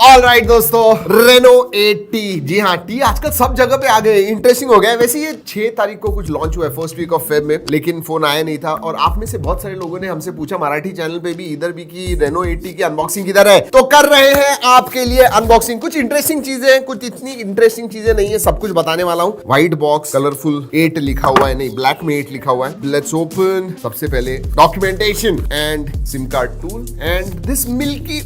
Alright दोस्तों, Reno 8T। जी हाँ, T आजकल सब जगह पे आ गए, इंटरेस्टिंग हो गया है। वैसे ये 6 तारीख को कुछ लॉन्च हुआ है, फर्स्ट वीक ऑफ फेब में, लेकिन फोन आया नहीं था। और आप में से बहुत सारे लोगों ने हमसे पूछा मराठी चैनल पे भी, इधर भी, कि रेनो 8T की अनबॉक्सिंग किधर है। तो कर रहे हैं आपके लिए अनबॉक्सिंग। कुछ इंटरेस्टिंग चीजें, कुछ इतनी इंटरेस्टिंग चीजें नहीं है, सब कुछ बताने वाला हूँ। व्हाइट बॉक्स, कलरफुल 8 लिखा हुआ है, नहीं ब्लैक में 8 लिखा हुआ है। Let's open. सबसे पहले documentation and sim card tool and this milky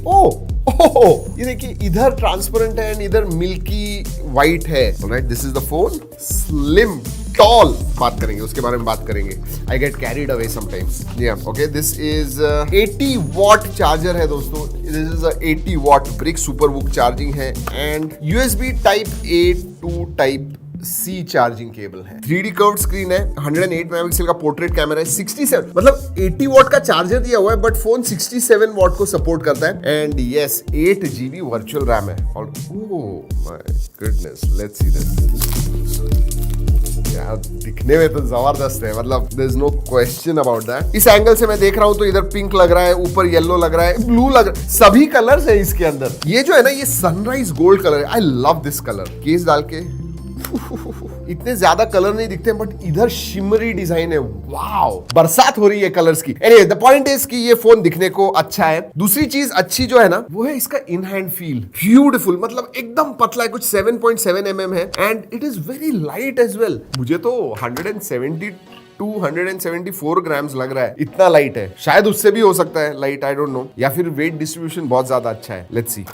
ये देखिए, इधर ट्रांसपेरेंट है एंड इधर मिल्की व्हाइट है। Alright, this is the phone. Slim tall बात करेंगे, उसके बारे में बात करेंगे। I get carried away sometimes. Okay, this is 80 watt charger है दोस्तों। This is 80 watt brick super book charging है and USB type A to type C charging cable है। 3D कर्व्ड स्क्रीन है, 108 मेगापिक्सल का पोर्ट्रेट कैमरा है, 67 मतलब 80 what का charger दिया हुआ है, बट फोन 67 वॉट को सपोर्ट करता है। And yes, 8 GB virtual RAM है। Oh my goodness, let's see this. यार दिखने में तो जबरदस्त है, मतलब there is no question about that. इस एंगल से मैं देख रहा हूं तो इधर पिंक लग रहा है, ऊपर येलो लग रहा है, ब्लू लग रहा है, सभी कलर्स है इसके अंदर। ये जो है ना, ये सनराइज गोल्ड कलर है। I love this colour. Case डाल के इतने ज्यादा कलर नहीं दिखते, बट इधर शिमरी डिजाइन है। वाओ, बरसात हो रही है कलर्स की। एनीवे, द पॉइंट इज कि ये फोन दिखने को अच्छा है। दूसरी चीज अच्छी जो है ना, वो है इसका इन हैंड फील। ब्यूटीफुल, मतलब एकदम पतला है, कुछ 7.7 mm है and it is very light as well. मुझे तो 174 ग्राम्स लग रहा है, इतना लाइट है। शायद उससे भी हो सकता है लाइट, आई डोंट नो, या फिर वेट डिस्ट्रीब्यूशन बहुत ज्यादा अच्छा है। Let's see.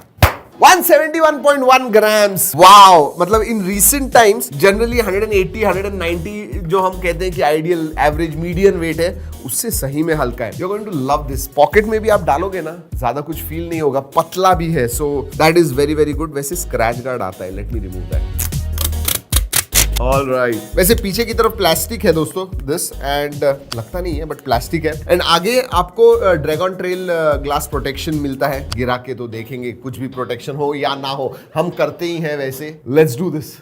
171.1 ग्राम्स। वाओ, मतलब इन रीसेंट टाइम्स जनरली 180 190 जो हम कहते हैं कि आइडियल एवरेज मीडियम वेट है, उससे सही में हल्का है। You are going to love this. Pocket में भी आप डालोगे ना, ज्यादा कुछ फील नहीं होगा, पतला भी है, so that is very very good. वैसे स्क्रैच गार्ड आता है, let me remove that. Alright, वैसे पीछे की तरफ प्लास्टिक है दोस्तों, दिस एंड लगता नहीं है बट प्लास्टिक है। एंड आगे आपको ड्रैगन ट्रेल ग्लास प्रोटेक्शन मिलता है। गिरा के तो देखेंगे, कुछ भी प्रोटेक्शन हो या ना हो, हम करते ही हैं वैसे। Let's do this.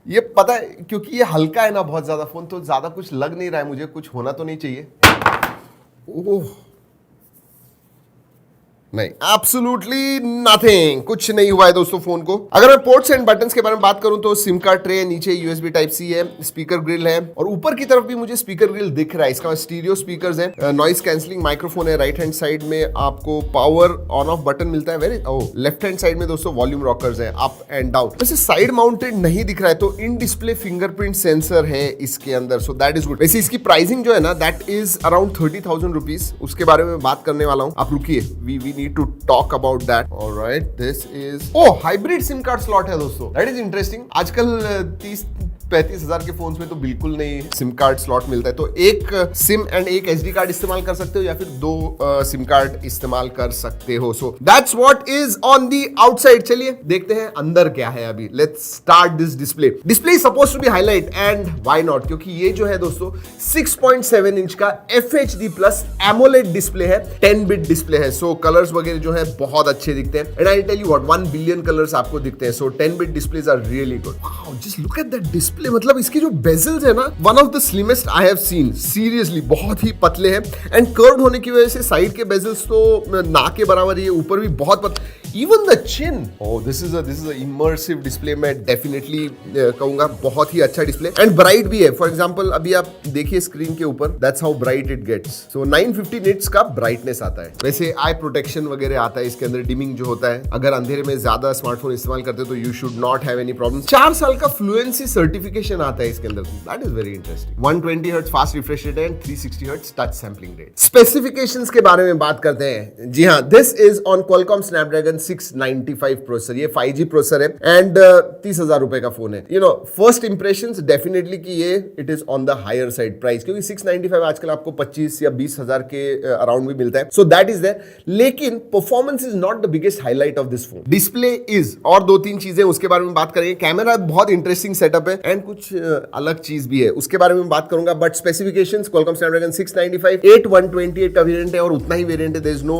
ये पता है, क्योंकि ये हल्का है ना बहुत ज्यादा फोन, तो ज्यादा कुछ लग नहीं रहा है मुझे, कुछ होना तो नहीं चाहिए। ओह नहीं, एब्सोल्युटली नथिंग, कुछ नहीं हुआ है दोस्तों फोन को। अगर मैं पोर्ट्स एंड बटन्स के बारे में बात करूं तो सिम कार्ड ट्रे है, नीचे USB टाइप C है, स्पीकर ग्रिल है और ऊपर की तरफ भी मुझे स्पीकर ग्रिल दिख रहा है। इसका स्टीरियो स्पीकर्स है, नॉइस कैंसलिंग माइक्रोफोन है। राइट हैंड साइड में आपको पावर ऑन ऑफ बटन मिलता है। वेरी लेफ्ट हैंड साइड में दोस्तों वॉल्यूम रॉकर्स है, अप एंड डाउन। वैसे साइड माउंटेड नहीं दिख रहा है, तो इन डिस्प्ले फिंगरप्रिंट सेंसर है इसके अंदर, सो दैट इज गुड। वैसे इसकी प्राइसिंग जो है ना, दैट इज अराउंड 30,000 रुपीज। उसके बारे में बात करने वाला हूँ, आप रुकिए, we need to talk about that. All right, this is hybrid SIM card slot है दोस्तों. That is interesting. आजकल 30-35 हजार के फोन्स में तो बिल्कुल नहीं सिम कार्ड स्लॉट मिलता है, तो एक सिम एंड एक SD कार्ड इस्तेमाल कर सकते हो या फिर 2 सिम कार्ड इस्तेमाल कर सकते हो। So that's what is on the outside. चलिए देखते हैं अंदर क्या है अभी। Let's start this display. Display is supposed to be highlight and why not, क्योंकि ये जो है दोस्तों 6.7 इंच का FHD प्लस एमोलेड डिस्प्ले है, 10 बिट डिस्प्ले है। सो कलर्स वगैरह जो है बहुत अच्छे दिखते हैं and I tell you what, 1 billion colours आपको दिखते हैं। So 10 bit displays are really good. Wow, just look at that display. मतलब इसकी जो बेजल्स है ना, one of the slimmest I have seen. Seriously बहुत ही पतले हैं एंड कर्व्ड होने की वजह से साइड के बेजल्स तो ना के बराबर ही है, ऊपर भी बहुत पतले। Even the chin, this is a immersive display. मैं डेफिनेटली कहूंगा बहुत ही अच्छा डिस्प्ले एंड ब्राइट भी है। फॉर एग्जांपल अभी आप देखिए स्क्रीन के ऊपर, that's how bright it gets. So 950 nits का ब्राइटनेस आता है। वैसे आई प्रोटेक्शन वगैरह आता है इसके अंदर, डिमिंग जो होता है। अगर अंधेरे में ज्यादा स्मार्टफोन इस्तेमाल करते हो तो you should not have any problem. 4 साल का फ्लुएंसी सर्टिफिकेशन आता है इसके अंदर, that is very interesting. 120 hertz fast refresh rate and 360 hertz touch sampling rate. Specifications के बारे में बात करते हैं। जी हाँ, this is on Qualcomm Snapdragon 695 processor. ये 5G प्रोसेसर है एंड 30,000 रुपए का फोन है। You know, first impressions definitely कि ये it is on the higher side price, क्योंकि 695 आजकल आपको 25 या 20,000 के अराउंड भी मिलता है। सो दैट इज देयर, लेकिन performance is not the biggest highlight of this phone. Display is, और 2-3 चीजें उसके बारे में बात करेंगे। कैमरा बहुत इंटरेस्टिंग सेटअप है एंड कुछ अलग चीज भी है, उसके बारे में बात करूंगा। बट स्पेसिफिकेशंस, क्वालकॉम स्नैपड्रैगन 695, 8 128 का वेरिएंट है और उतना ही वेरिएंट है, देयर इज नो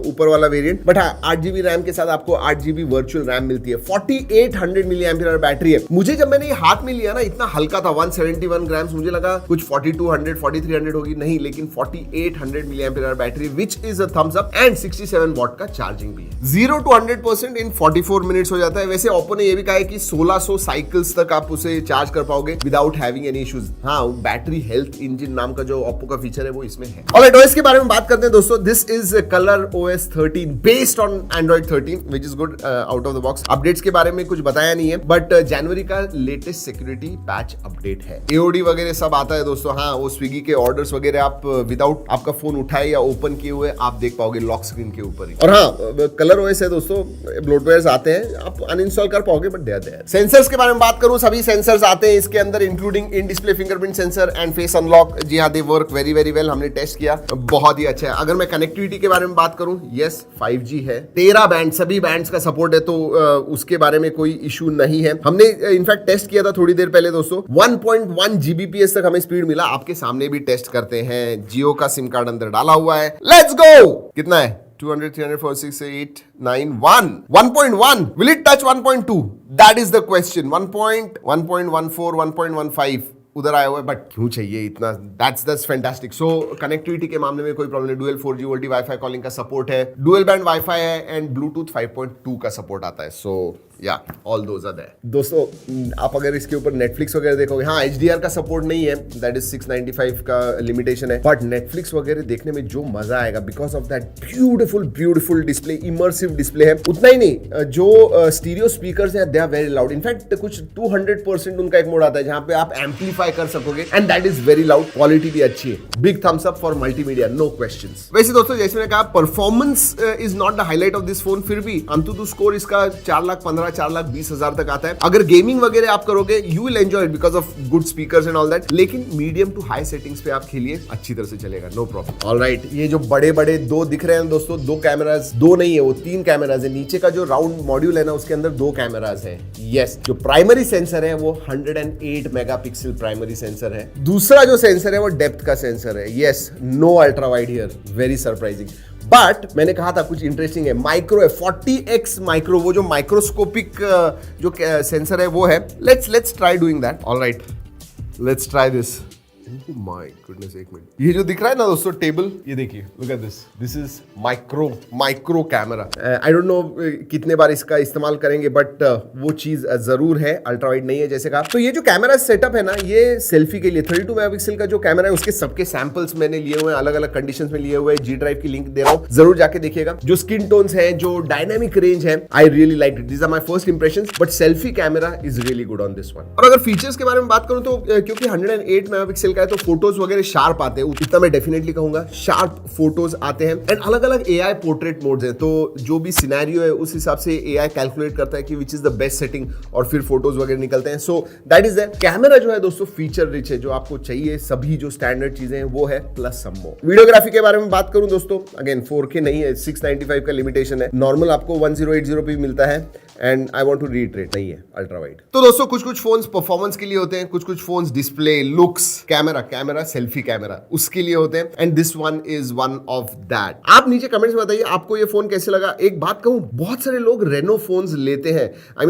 ऊपर वाला वेरिएंट। बट हाँ, 8 GB रैम रैम के साथ आपको 8 GB वर्चुअल रैम मिलती है, 4800 मिली एम्पियर बैटरी है। मुझे जब मैंने ये हाथ में लिया ना इतना हल्का था, 171 ग्राम्स, मुझे लगा कुछ 4200 4300 होगी, नहीं, लेकिन 4800 milliampere battery which is a thumbs up and 67 watt का चार्जिंग भी है। 0 to 100% इन 44 मिनट्स हो जाता है। वैसे ओप्पो ने ये भी कहा है कि 1600 साइकिल्स तक आप उसे चार्ज कर पाओगे विदाउट हैविंग एनी इश्यूज। हाँ, बैटरी हेल्थ इंजन नाम का जो ओप्पो का फीचर है वो इसमें है। ऑलराइट, ओएस के बारे में बात करते हैं दोस्तों। This is colour OS 13 based on Android 13 which is good out of the box. Updates के बारे में कुछ बताया नहीं है, बट जनवरी का लेटेस्ट सिक्योरिटी पैच अपडेट है। AOD वगैरह सब आता है दोस्तों। हाँ, वो स्विगी के ऑर्डर्स वगैरह आप विदाउट आपका फोन उठाए या ओपन किए हुए आप देख पाओगे लॉक स्क्रीन के ऊपर ही। और हाँ, कलर OS है दोस्तों, ब्लोटवेयर्स आते हैं, आप अनइंस्टॉल कर पाओगे but they are there. Sensors के बारे में बात करूं, सभी सेंसर्स आते हैं इसके अंदर, including in display fingerprint sensor and face unlock. जी हाँ, they work very very well, हमने टेस्ट किया, बहुत ही अच्छा है। अगर मैं कनेक्टिविटी के बारे में बात करूं, यस 5G है, 13 बैंड, सभी बैंड्स का सपोर्ट है, तो उसके बारे में कोई इशू नहीं है। हमने इनफैक्ट टेस्ट किया था थोड़ी देर पहले दोस्तों, 1.1 Gbps तक हमें स्पीड मिला। आपके सामने भी टेस्ट करते हैं, जियो का सिम कार्ड अंदर डाला हुआ है। Let's go. कितना है? 200, 300, 4, 6, 8, 9, 1.1. Will it touch 1.2? That is the question. 1.14, 1.15 उधर आया हुआ है, बट क्यों चाहिए इतना? That's fantastic. सो कनेक्टिविटी के मामले में कोई प्रॉब्लम नहीं। Dual 4G VoLTE wifi calling का सपोर्ट है, डुअल बैंड वाईफाई है एंड ब्लूटूथ 5.2 का सपोर्ट आता है। सो या ऑल दोज आर देयर। दोस्तों, आप अगर इसके ऊपर नेटफ्लिक्स वगैरह देखोगे, हाँ HDR का सपोर्ट नहीं है, दैट इज 695 का लिमिटेशन है, बट नेटफ्लिक्स वगैरह देखने में जो मजा आएगा because of that beautiful display, immersive display है। उतना ही नहीं, जो स्टीरियो स्पीकर्स हैं they are very loud. In fact कुछ 200% उनका एक मोड आता है जहां पे आप एम्पलीफाई कर सकोगे and that is very loud. Quality भी अच्छी है, big thumbs up for multimedia, no questions. वैसे दोस्तों, जैसे मैंने कहा, performance is not the highlight of this phone, फिर भी अंतुतु स्कोर इसका 4,15,000 4,20,000 तक आता है। अगर गेमिंग वगैरह आप करोगे, you will enjoy it because of good speakers and all that, लेकिन मीडियम टू हाई सेटिंग्स पे आप खेलिए, अच्छी तरह से चलेगा, नो प्रॉब्लम। ऑलराइट, ये जो बड़े बड़े दो दिख रहे हैं दोस्तों, दो कैमरास, दो नहीं है वो 3 कैमरास है। नीचे का जो राउंड मॉड्यूल है ना, उसके अंदर 2 कैमरास है। यस, जो प्राइमरी सेंसर है वो 108 मेगापिक्सल प्राइमरी सेंसर है। दूसरा जो सेंसर है वो डेप्थ का सेंसर है। Yes, no ultra wide here, very surprising. But मैंने कहा था कुछ इंटरेस्टिंग है, माइक्रो है, 40x माइक्रो, वो जो माइक्रोस्कोपिक जो सेंसर है वो है। Let's try doing that. Alright, let's try this. My goodness, एक मिनट, ये जो दिख रहा है ना दोस्तों टेबल, ये देखिए, look at this is micro camera. I don't know कितने बार इसका इस्तेमाल करेंगे, बट वो चीज जरूर है, अल्ट्रा वाइड नहीं है जैसे कहा। तो ये जो कैमरा सेटअप है ना, ये सेल्फी के लिए 32 मेगापिक्सल का जो कैमरा है, उसके सबके सैंपल्स मैंने लिए हुए हैं, अलग अलग कंडीशंस में लिए हुए हैं। G ड्राइव की लिंक दे रहा हूं, जरूर जाके देखिएगा। जो स्किन टोन्स है, जो डायनामिक रेंज है, I really like it. These are my first impressions, but selfie camera is really good on this one. और अगर फीचर्स के बारे में बात करूं तो क्योंकि 108 मेगापिक्सल का है, तो फोटोज वगैरह शार्प आते हैं, इतना मैं डेफिनेटली कहूंगा, शार्प फोटोज आते हैं। एंड अलग अलग AI पोर्ट्रेट मोड्स हैं, तो जो भी सिनेरियो है उस हिसाब से AI कैलकुलेट करता है कि which is the best setting, और फिर फोटोज वगैरह निकलते हैं। So that is that. Camera जो है दोस्तों फीचर रिच है, जो आपको चाहिए, सभी जो स्टैंडर्ड चीजें हैं वो है, प्लस सम मोर। वीडियोग्राफी के बारे में बात करूं दोस्तों, अगेन 4K नहीं है, 695 का लिमिटेशन है। नॉर्मल आपको 1080p भी मिलता है, and I want to reiterate, नहीं है अल्ट्रा वाइड। तो दोस्तों, कुछ फोन्स परफॉर्मेंस के लिए होते हैं, कुछ phones display, looks, camera, selfie camera, उसके लिए होते हैं, and this one is one of that. आप नीचे कमेंट्स में बताइए आपको ये फोन कैसे लगा। एक बात कहूं, बहुत सारे लोग रेनो फोन्स लेते हैं।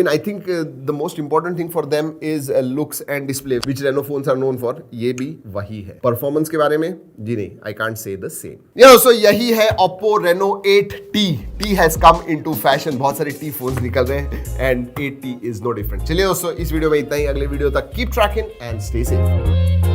I think the most important thing for them is looks and display, which Reno phones are known for. ये भी वही है। परफॉर्मेंस के बारे में जी नहीं, I can't say the same. दोस्तों, यही है Oppo Reno 8T। T has come into fashion, बहुत सारे T फोन्स निकल रहे हैं, and 8T is no different. चलिए दोस्तों, इस वीडियो में इतना ही। अगले वीडियो तक keep trekking and stay safe.